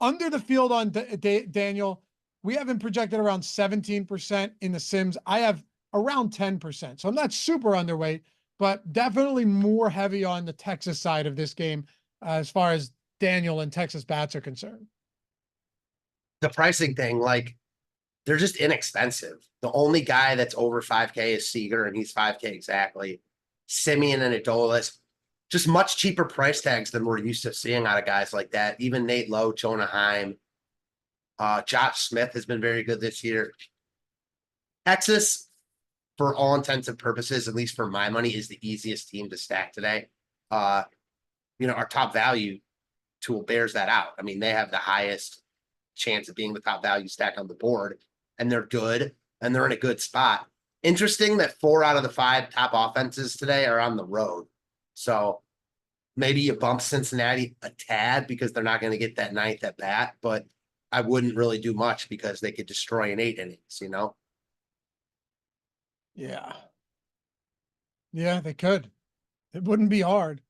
Speaker 1: under the field on Daniel. We have him projected around 17% in the Sims. I have around 10%. So I'm not super underweight, but definitely more heavy on the Texas side of this game as far as Daniel and Texas bats are concerned.
Speaker 2: The pricing thing, like, they're just inexpensive. The only guy that's over 5K is Seager, and he's 5K exactly. Simeon and Adolis, just much cheaper price tags than we're used to seeing out of guys like that. Even Nate Lowe, Jonah Heim, Josh Smith has been very good this year. Texas, for all intents and purposes, at least for my money, is the easiest team to stack today. Our top value tool bears that out. I mean, they have the highest chance of being the top value stack on the board, and they're good, and they're in a good spot. Interesting that 4 out of the 5 top offenses today are on the road. So maybe you bump Cincinnati a tad because they're not going to get that 9th at bat, but I wouldn't really do much because they could destroy in 8 innings,
Speaker 1: Yeah. Yeah, they could. It wouldn't be hard.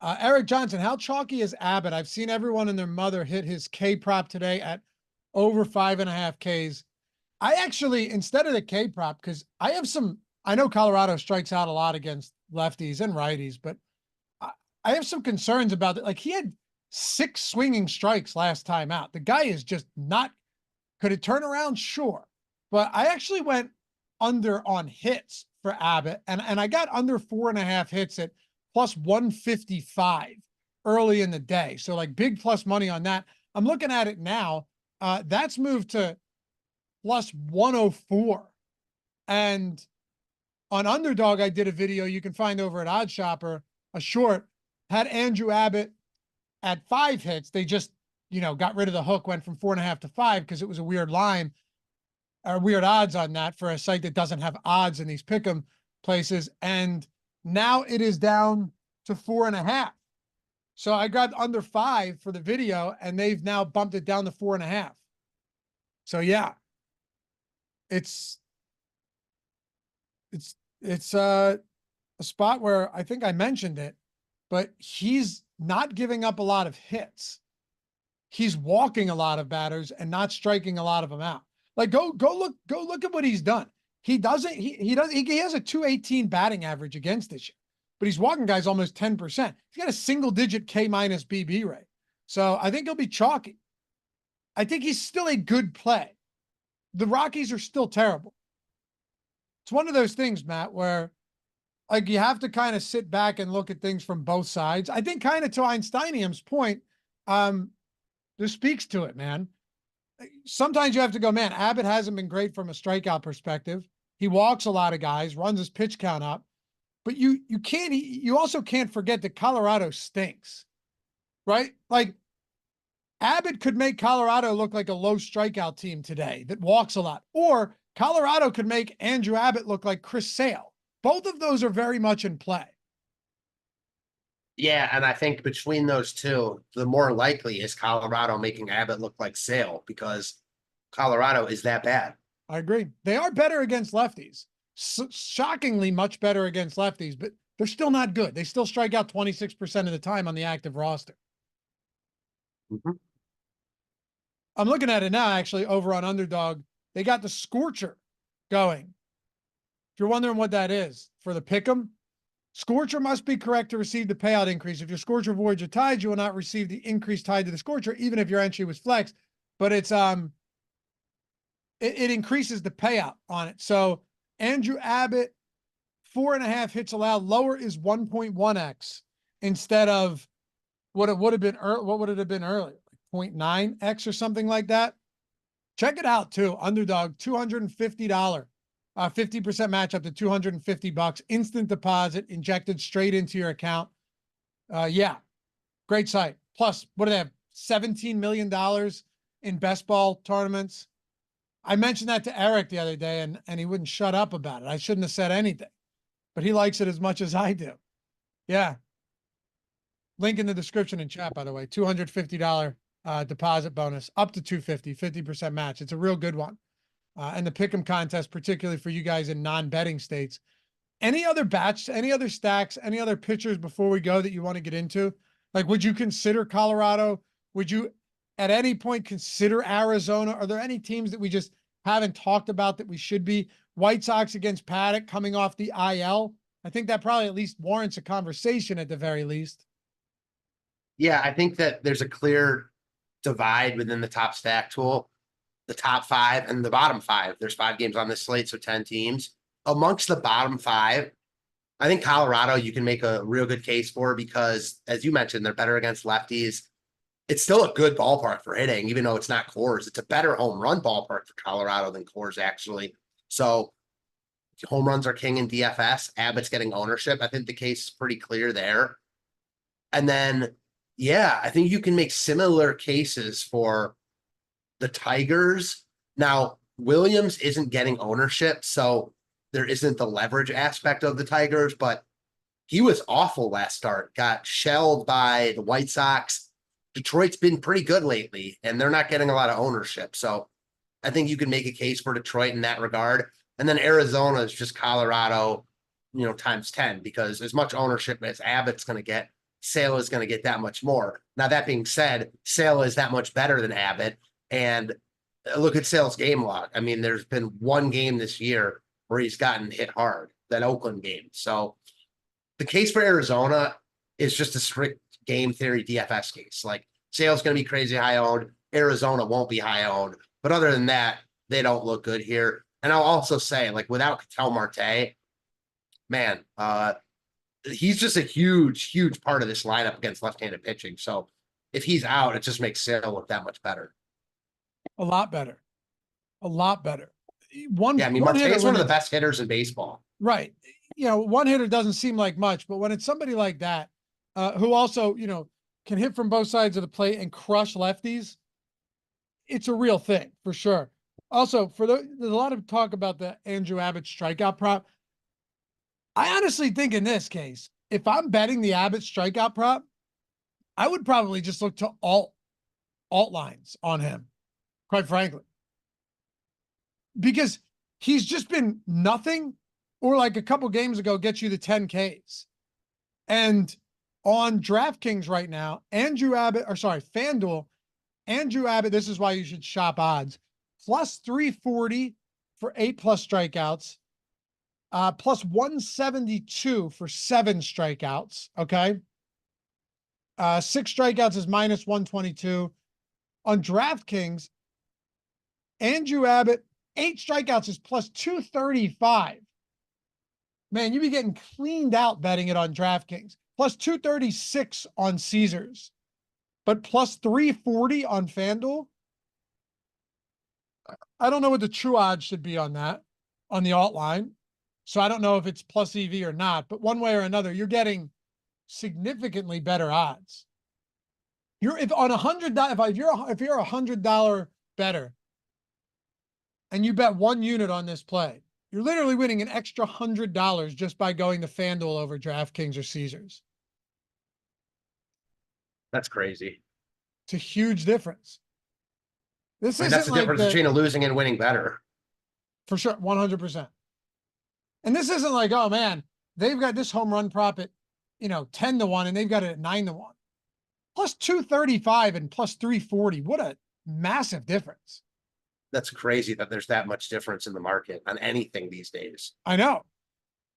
Speaker 1: Eric Johnson, how chalky is Abbott? I've seen everyone and their mother hit his K prop today at over 5.5 Ks. I actually, instead of the K prop, because I know Colorado strikes out a lot against lefties and righties, but I have some concerns about it. Like, he had 6 swinging strikes last time out. The guy is just not, could it turn around? Sure. But I actually went under on hits for Abbott, and I got under 4.5 hits at plus 155. early in the day. So like big plus money on that. I'm looking at it now. That's moved to plus 104. And on Underdog, I did a video you can find over at Odd Shopper, a short, had Andrew Abbott at 5 hits. They just, got rid of the hook, went from 4.5 to 5 because it was a weird line or weird odds on that for a site that doesn't have odds in these pick'em places. And now it is down to 4.5. So I got under 5 for the video and they've now bumped it down to 4.5. So yeah, it's a spot where I think I mentioned it, but he's not giving up a lot of hits. He's walking a lot of batters and not striking a lot of them out. Like go look at what he's done. He has a 218 batting average against this year, but he's walking guys almost 10%. He's got a single digit K- BB rate. So I think he'll be chalky. I think he's still a good play. The Rockies are still terrible. It's one of those things, Matt, where like you have to kind of sit back and look at things from both sides. I think kind of to Einsteinium's point, this speaks to it, man. Sometimes you have to go, man, Abbott hasn't been great from a strikeout perspective. He walks a lot of guys, runs his pitch count up, but you also can't forget that Colorado stinks, right? Like Abbott could make Colorado look like a low strikeout team today that walks a lot, or Colorado could make Andrew Abbott look like Chris Sale. Both of those are very much in play.
Speaker 2: Yeah, and I think between those two, the more likely is Colorado making Abbott look like Sale because Colorado is that bad.
Speaker 1: I agree. They are better against lefties. Shockingly much better against lefties, but they're still not good. They still strike out 26% of the time on the active roster.
Speaker 2: Mm-hmm.
Speaker 1: I'm looking at it now, actually, over on Underdog. They got the Scorcher going. If you're wondering what that is for the pick'em, Scorcher must be correct to receive the payout increase. If your Scorcher voids or tied, you will not receive the increase tied to the Scorcher, even if your entry was flexed. But it's it increases the payout on it. So Andrew Abbott, 4.5 hits allowed. Lower is 1.1x instead of what it would have been. What would it have been earlier? Like 0.9x or something like that. Check it out too. Underdog, $250. 50% match up to $250, instant deposit injected straight into your account. Yeah, great site. Plus, what do they have? $17 million in best ball tournaments. I mentioned that to Eric the other day and he wouldn't shut up about it. I shouldn't have said anything, but he likes it as much as I do. Yeah. Link in the description and chat, by the way, $250 deposit bonus up to $250, 50% match. It's a real good one. And the pick'em contest, particularly for you guys in non-betting states. Any other batch, any other stacks, any other pitchers before we go that you want to get into? Like, would you consider Colorado? Would you at any point consider Arizona? Are there any teams that we just haven't talked about that we should be? White Sox against Paddock coming off the IL. I think that probably at least warrants a conversation at the very least.
Speaker 2: Yeah, I think that there's a clear divide within the top stack tool. The top 5 and the bottom 5. There's 5 games on this slate, so 10 teams. Amongst the bottom 5, I think Colorado you can make a real good case for because, as you mentioned, they're better against lefties. It's still a good ballpark for hitting, even though it's not Coors. It's a better home run ballpark for Colorado than Coors, actually. So home runs are king in DFS. Abbott's getting ownership. I think the case is pretty clear there. And then, yeah, I think you can make similar cases for the Tigers. Now, Williams isn't getting ownership, so there isn't the leverage aspect of the Tigers, but he was awful last start, got shelled by the White Sox. Detroit's been pretty good lately, and they're not getting a lot of ownership. So I think you can make a case for Detroit in that regard. And then Arizona is just Colorado, times 10, because as much ownership as Abbott's going to get, Sale is going to get that much more. Now, that being said, Sale is that much better than Abbott. And look at Sale's game log. I mean, there's been one game this year where he's gotten hit hard, that Oakland game. So the case for Arizona is just a strict game theory DFS case. Like Sale's going to be crazy high owned. Arizona won't be high owned. But other than that, they don't look good here. And I'll also say, like, without Ketel Marte, man, he's just a huge part of this lineup against left-handed pitching. So if he's out, it just makes Sale look that much better.
Speaker 1: A lot better. A lot better.
Speaker 2: Yeah, I mean,
Speaker 1: One
Speaker 2: Marte
Speaker 1: hitter
Speaker 2: is one of the
Speaker 1: when
Speaker 2: best hitters in baseball.
Speaker 1: right. You know, one hitter doesn't seem like much, but when it's somebody like that, who also, you know, can hit from both sides of the plate and crush lefties, it's a real thing for sure. Also, there's a lot of talk about the Andrew Abbott strikeout prop. I honestly think in this case, if I'm betting the Abbott strikeout prop, I would probably just look to alt lines on him, quite frankly, because he's just been nothing, or like a couple games ago, gets you the 10 Ks. And on DraftKings right now, FanDuel, Andrew Abbott, this is why you should shop odds, plus 340 for 8+ strikeouts, plus 172 for 7 strikeouts. Okay. 6 strikeouts is minus 122. On DraftKings, Andrew Abbott, 8 strikeouts is plus 235. Man, you'd be getting cleaned out betting it on DraftKings. Plus 236 on Caesars, but plus 340 on FanDuel. I don't know what the true odds should be on that, on the alt line. So I don't know if it's plus EV or not, but one way or another, you're getting significantly better odds. If you're a $100 better and you bet 1 unit on this play, you're literally winning an extra $100 just by going to FanDuel over DraftKings or Caesars.
Speaker 2: That's crazy.
Speaker 1: It's a huge difference. That's the
Speaker 2: difference between a losing and winning better.
Speaker 1: For sure, 100%. And this isn't like, oh man, they've got this home run prop at, 10-1 and they've got it at 9-1. Plus 235 and plus 340. What a massive difference.
Speaker 2: That's crazy that there's that much difference in the market on anything these days.
Speaker 1: I know.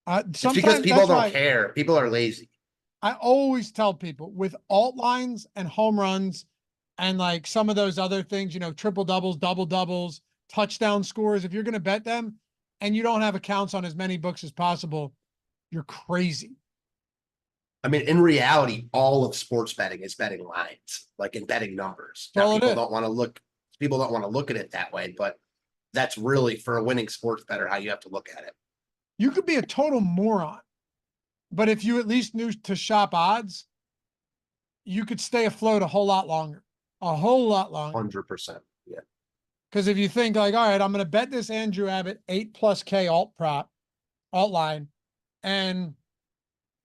Speaker 2: It's because people don't care. People are lazy.
Speaker 1: I always tell people with alt lines and home runs and like some of those other things, triple doubles, double doubles, touchdown scores, if you're going to bet them and you don't have accounts on as many books as possible, you're crazy.
Speaker 2: I mean, in reality, all of sports betting is betting lines, like in betting numbers. Now, people don't want to look at it that way, but that's really, for a winning sports bettor, how you have to look at it.
Speaker 1: You could be a total moron, but if you at least knew to shop odds, you could stay afloat a whole lot longer.
Speaker 2: 100%. Yeah.
Speaker 1: Because if you think like, all right, I'm going to bet this Andrew Abbott 8+ K alt line, and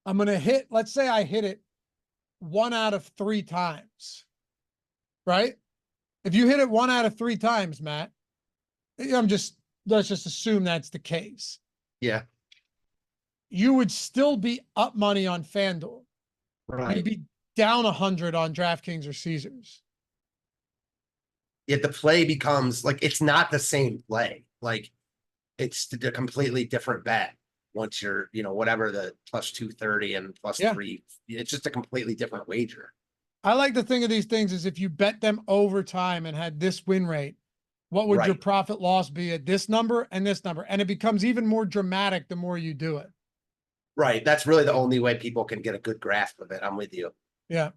Speaker 1: I'm going to hit, let's say I hit it 1 out of 3 times, right? If you hit it 1 out of 3 times, Matt, let's just assume that's the case.
Speaker 2: Yeah.
Speaker 1: You would still be up money on FanDuel.
Speaker 2: Right.
Speaker 1: You'd be down 100 on DraftKings or Caesars.
Speaker 2: Yet the play becomes like, it's not the same play. Like, it's a completely different bet. Once you're, whatever the plus 230 and plus 3, it's just a completely different wager.
Speaker 1: I like to think of these things as if you bet them over time and had this win rate, what would your profit loss be at this number and this number? And it becomes even more dramatic the more you do it.
Speaker 2: Right. That's really the only way people can get a good grasp of it. I'm with you.
Speaker 1: Yeah.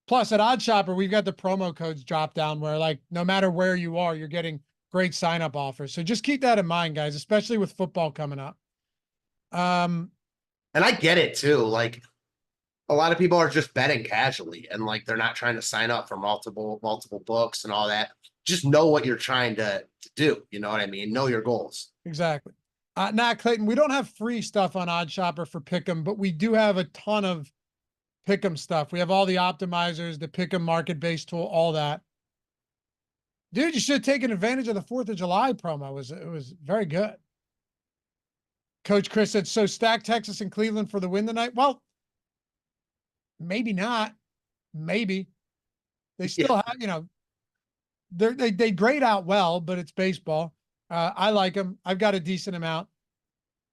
Speaker 1: Plus at OddsShopper, we've got the promo codes drop down where like, no matter where you are, you're getting great sign up offers. So just keep that in mind, guys, especially with football coming up.
Speaker 2: And I get it too. Like, a lot of people are just betting casually and like, they're not trying to sign up for multiple books and all that. Just know what you're trying to do. You know what I mean? Know your goals.
Speaker 1: Exactly. Now, Clayton, we don't have free stuff on OddsShopper for Pick'em, but we do have a ton of Pick'em stuff. We have all the optimizers, the Pick'em market-based tool, all that. Dude, you should have taken advantage of the 4th of July promo. It was very good. Coach Chris said, so stack Texas and Cleveland for the win tonight? Well, maybe not. Maybe. They still have, they grade out well, but it's baseball. I like them. I've got a decent amount.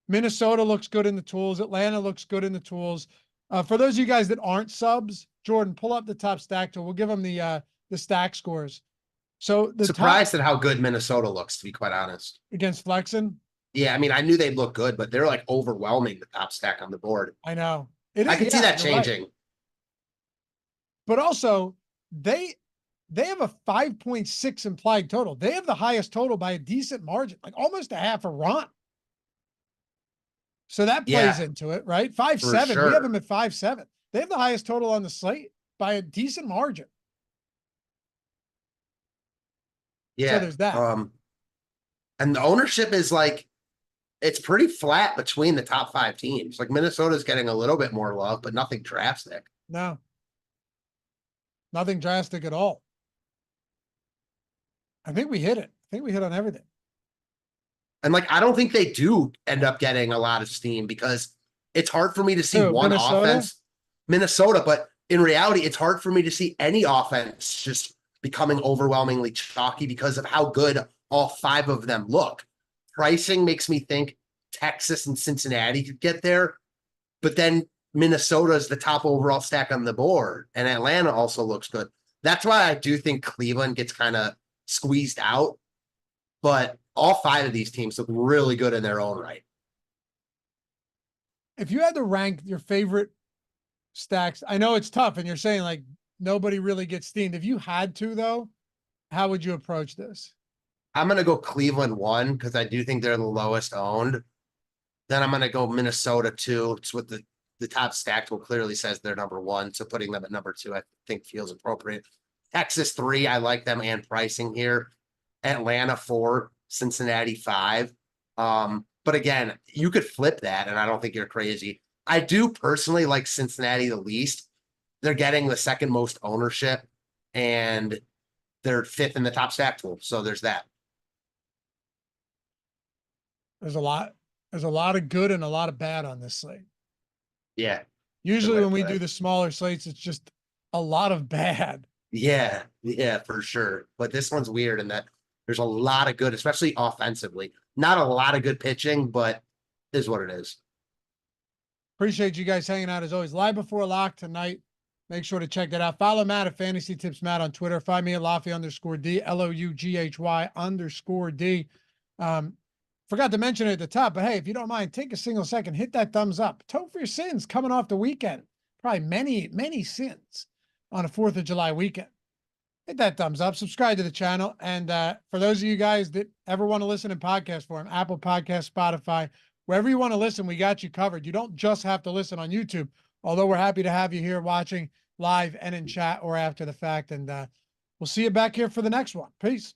Speaker 1: Minnesota looks good in the tools. Atlanta looks good in the tools. For those of you guys that aren't subs, Jordan, pull up the top stack tool. We'll give them the stack scores. So
Speaker 2: surprised at how good Minnesota looks, to be quite honest.
Speaker 1: Against Flexen?
Speaker 2: Yeah, I mean, I knew they'd look good, but they're like overwhelming the top stack on the board.
Speaker 1: I know. It
Speaker 2: I
Speaker 1: is,
Speaker 2: could see
Speaker 1: yeah,
Speaker 2: that
Speaker 1: you're right.
Speaker 2: changing.
Speaker 1: But also, they have a 5.6 implied total. They have the highest total by a decent margin, like almost a half a run. So that plays
Speaker 2: Yeah,
Speaker 1: into it, right?
Speaker 2: for
Speaker 1: 5.7. We have
Speaker 2: sure.
Speaker 1: them at 5.7. They have the highest total on the slate by a decent margin. So
Speaker 2: Yeah.
Speaker 1: there's that.
Speaker 2: And the ownership is like, it's pretty flat between the top 5 teams. Like Minnesota's getting a little bit more love, but nothing drastic.
Speaker 1: No, nothing drastic at all. I think we hit it. I think we hit on everything.
Speaker 2: And like, I don't think they do end up getting a lot of steam because it's hard for me to see
Speaker 1: Who,
Speaker 2: one
Speaker 1: Minnesota?
Speaker 2: offense, Minnesota, but in reality, it's hard for me to see any offense just becoming overwhelmingly chalky because of how good all 5 of them look. Pricing makes me think Texas and Cincinnati could get there, but then Minnesota is the top overall stack on the board, and Atlanta also looks good. That's why I do think Cleveland gets kind of squeezed out, but all 5 of these teams look really good in their own right.
Speaker 1: If you had to rank your favorite stacks, I know it's tough, and you're saying like nobody really gets steamed. If you had to, though, how would you approach this?
Speaker 2: I'm going to go Cleveland 1 because I do think they're the lowest owned. Then I'm going to go Minnesota 2. It's what the top stack tool clearly says they're number 1. So putting them at number 2, I think feels appropriate. Texas 3, I like them and pricing here. Atlanta 4, Cincinnati 5. But again, you could flip that, and I don't think you're crazy. I do personally like Cincinnati the least. They're getting the second most ownership, and they're 5th in the top stack tool. So there's that.
Speaker 1: There's a lot of good and a lot of bad on this slate.
Speaker 2: Yeah.
Speaker 1: Usually
Speaker 2: way
Speaker 1: when
Speaker 2: to
Speaker 1: we
Speaker 2: put
Speaker 1: do
Speaker 2: it.
Speaker 1: the smaller slates, it's just a lot of bad.
Speaker 2: Yeah, for sure. But this one's weird in that there's a lot of good, especially offensively. Not a lot of good pitching, but is what it is.
Speaker 1: Appreciate you guys hanging out as always. Live before lock tonight. Make sure to check that out. Follow Matt at Fantasy Tips Matt on Twitter. Find me at Loughy_D, LOUGHY_D. Forgot to mention it at the top, but hey, if you don't mind, take a single second, hit that thumbs up. Atone for your sins coming off the weekend. Probably many, many sins on a 4th of July weekend. Hit that thumbs up, subscribe to the channel. And for those of you guys that ever want to listen in podcast form, Apple Podcast, Spotify, wherever you want to listen, we got you covered. You don't just have to listen on YouTube, although we're happy to have you here watching live and in chat or after the fact. And we'll see you back here for the next one. Peace.